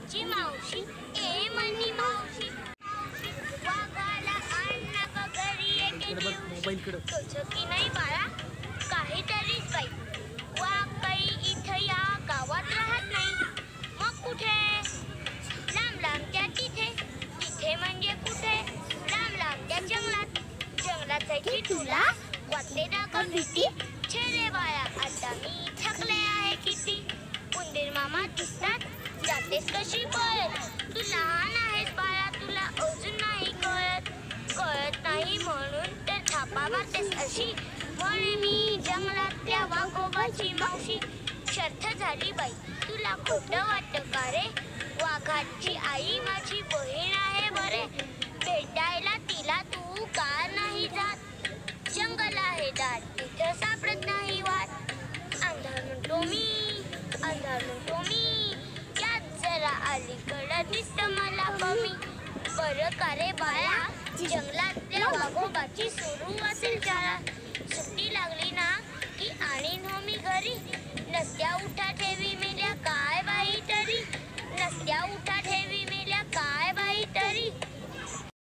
वाघाची मावशी a money मावशी वाघाला अण्णा घरी एके दिवशी तोच की नाही बाळा काहीतरीच बाई वाघ काही इथं या गावात राहत नाही मग कुठे लांब लांबच्या तिथे तिथे म्हणजे कुठे लांब लांबच्या जंगलात जंगलात जायची तुला वाटते ना का भीती छे रे बाळा आता मी थकले आहे किती उंदीर मामा दिसतात जातेस कशी पळत तू लहान आहेस बाळा तुला अजून नाही कळत नाही म्हणून तर थापा मारतेस अशी म्हणे मी जंगलातल्या वाघोबाची मावशी शर्थ झाली बाई तुला खोटं वाटतं का रे वाघाची आई माझी बहीण आहे बरे भेटायला तिला तू का नाही जात जंगल आहे दाट तिथं सापडत नाही वाट अंधार म्हणतो मी यात जरा अलीकडं दिसतं मला कमी बरं का रे बाळा जंगलातल्या वाघोबाची सुरू असेल शाळा सुट्टी लागली